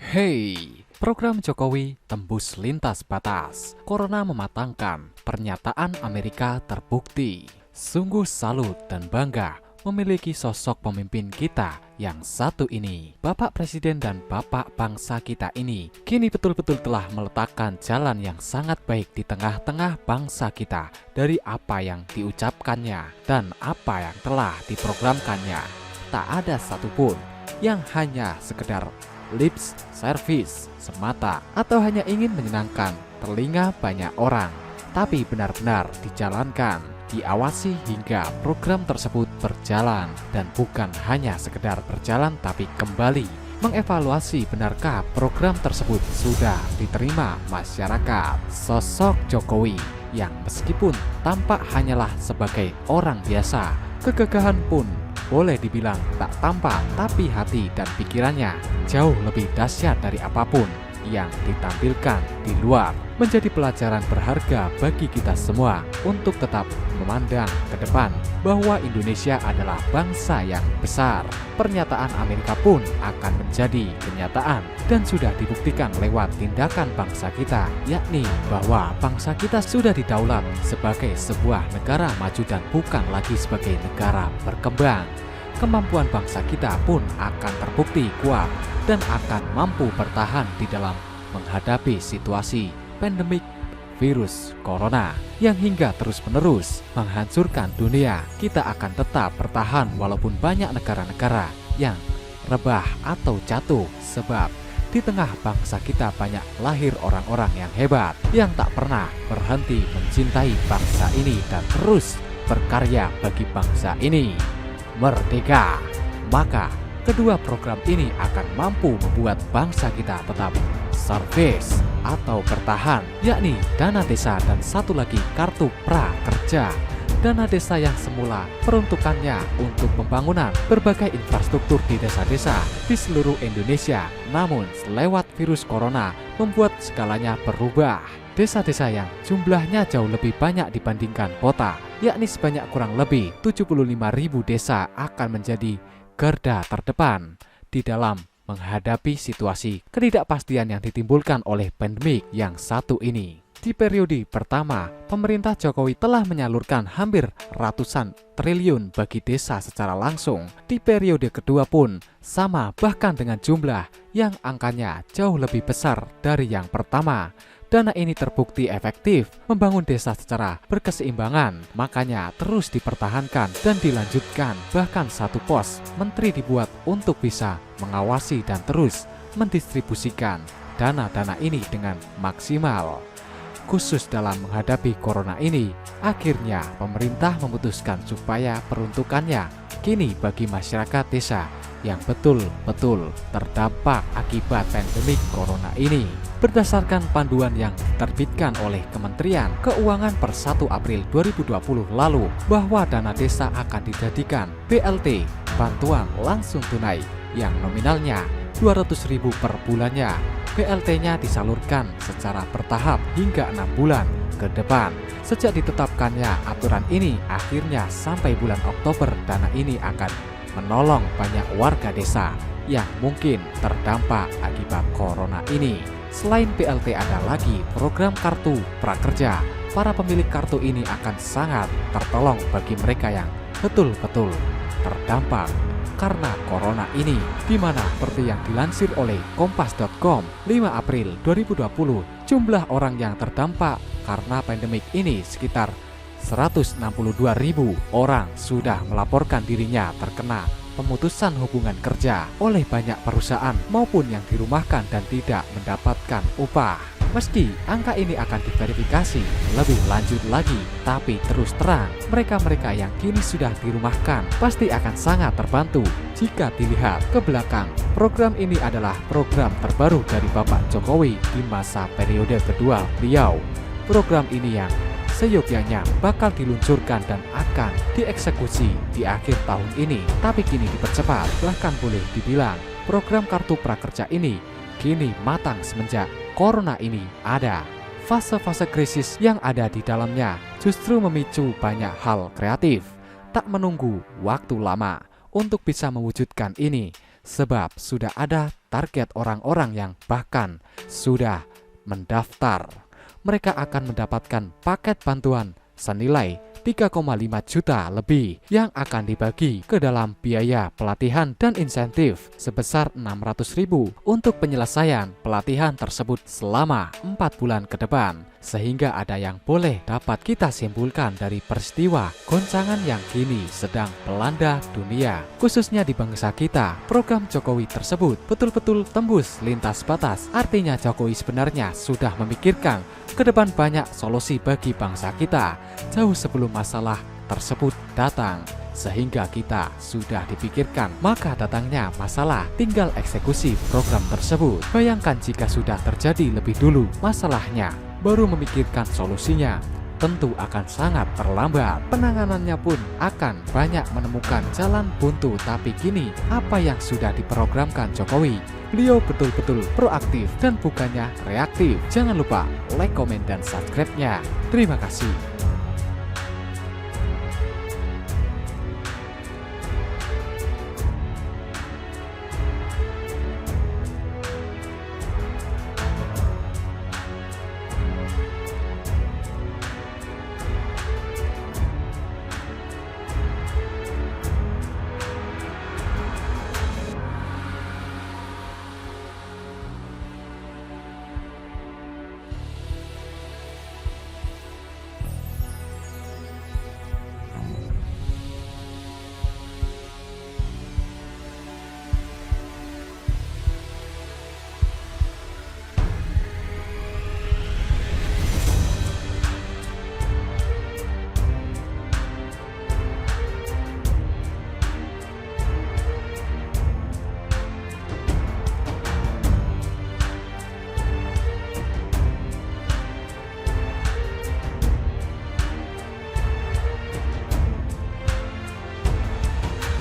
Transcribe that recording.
Hey, program Jokowi tembus lintas batas. Corona mematangkan, pernyataan Amerika terbukti. Sungguh salut dan bangga memiliki sosok pemimpin kita yang satu ini. Bapak Presiden dan Bapak bangsa kita ini kini betul-betul telah meletakkan jalan yang sangat baik di tengah-tengah bangsa kita dari apa yang diucapkannya dan apa yang telah diprogramkannya. Tak ada satupun yang hanya sekedar lips service semata atau hanya ingin menyenangkan telinga banyak orang, tapi benar-benar dijalankan, diawasi hingga program tersebut berjalan dan bukan hanya sekedar berjalan tapi kembali mengevaluasi benarkah program tersebut sudah diterima masyarakat. Sosok Jokowi yang meskipun tampak hanyalah sebagai orang biasa, kegagahan pun boleh dibilang tak tampak, tapi hati dan pikirannya jauh lebih dahsyat dari apapun yang ditampilkan di luar. Menjadi pelajaran berharga bagi kita semua untuk tetap memandang ke depan bahwa Indonesia adalah bangsa yang besar. Pernyataan Amerika pun akan menjadi kenyataan dan sudah dibuktikan lewat tindakan bangsa kita, yakni bahwa bangsa kita sudah didaulat sebagai sebuah negara maju dan bukan lagi sebagai negara berkembang. Kemampuan bangsa kita pun akan terbukti kuat dan akan mampu bertahan di dalam menghadapi situasi pandemik virus corona yang hingga terus-menerus menghancurkan dunia. Kita akan tetap bertahan walaupun banyak negara-negara yang rebah atau jatuh, sebab di tengah bangsa kita banyak lahir orang-orang yang hebat yang tak pernah berhenti mencintai bangsa ini dan terus berkarya bagi bangsa ini merdeka. Maka kedua program ini akan mampu membuat bangsa kita tetap service atau bertahan, yakni dana desa dan satu lagi kartu prakerja. Dana desa yang semula peruntukannya untuk pembangunan berbagai infrastruktur di desa-desa di seluruh Indonesia, namun lewat virus corona membuat segalanya berubah. Desa-desa yang jumlahnya jauh lebih banyak dibandingkan kota, yakni sebanyak kurang lebih 75.000 desa akan menjadi garda terdepan di dalam menghadapi situasi ketidakpastian yang ditimbulkan oleh pandemik yang satu ini. Di periode pertama, pemerintah Jokowi telah menyalurkan hampir ratusan triliun bagi desa secara langsung. Di periode kedua pun sama, bahkan dengan jumlah yang angkanya jauh lebih besar dari yang pertama. Dana ini terbukti efektif membangun desa secara berkeseimbangan, makanya terus dipertahankan dan dilanjutkan. Bahkan satu pos menteri dibuat untuk bisa mengawasi dan terus mendistribusikan dana-dana ini dengan maksimal. Khusus dalam menghadapi corona ini, akhirnya pemerintah memutuskan supaya peruntukannya kini bagi masyarakat desa yang betul-betul terdampak akibat pandemik corona ini. Berdasarkan panduan yang diterbitkan oleh Kementerian Keuangan per 1 April 2020 lalu, bahwa dana desa akan dijadikan BLT, bantuan langsung tunai, yang nominalnya 200.000 per bulannya. BLT-nya disalurkan secara bertahap hingga 6 bulan ke depan. Sejak ditetapkannya aturan ini, akhirnya sampai bulan Oktober dana ini akan menolong banyak warga desa yang mungkin terdampak akibat corona ini. Selain BLT ada lagi program kartu prakerja. Para pemilik kartu ini akan sangat tertolong bagi mereka yang betul-betul terdampak karena corona ini, di mana seperti yang dilansir oleh kompas.com 5 April 2020, jumlah orang yang terdampak karena pandemik ini sekitar 162.000 orang sudah melaporkan dirinya terkena pemutusan hubungan kerja oleh banyak perusahaan maupun yang dirumahkan dan tidak mendapatkan upah. Meski angka ini akan diverifikasi lebih lanjut lagi, tapi terus terang mereka-mereka yang kini sudah dirumahkan pasti akan sangat terbantu. Jika dilihat ke belakang, program ini adalah program terbaru dari Bapak Jokowi di masa periode kedua beliau. Program ini yang seyogyanya bakal diluncurkan dan akan dieksekusi di akhir tahun ini, tapi kini dipercepat. Bahkan boleh dibilang program kartu prakerja ini kini matang semenjak corona ini ada. Fase-fase krisis yang ada di dalamnya justru memicu banyak hal kreatif. Tak menunggu waktu lama untuk bisa mewujudkan ini, sebab sudah ada target orang-orang yang bahkan sudah mendaftar. Mereka akan mendapatkan paket bantuan senilai 3,5 juta lebih yang akan dibagi ke dalam biaya pelatihan dan insentif sebesar 600.000 untuk penyelesaian pelatihan tersebut selama 4 bulan ke depan. Sehingga ada yang boleh dapat kita simpulkan dari peristiwa goncangan yang kini sedang melanda dunia, khususnya di bangsa kita. Program Jokowi tersebut betul-betul tembus lintas batas. Artinya Jokowi sebenarnya sudah memikirkan ke depan banyak solusi bagi bangsa kita jauh sebelum masalah tersebut datang. Sehingga kita sudah dipikirkan, maka datangnya masalah tinggal eksekusi program tersebut. Bayangkan jika sudah terjadi lebih dulu masalahnya, baru memikirkan solusinya, tentu akan sangat terlambat. Penanganannya pun akan banyak menemukan jalan buntu. Tapi kini apa yang sudah diprogramkan Jokowi, beliau betul-betul proaktif dan bukannya reaktif. Jangan lupa like, komen, dan subscribe-nya. Terima kasih.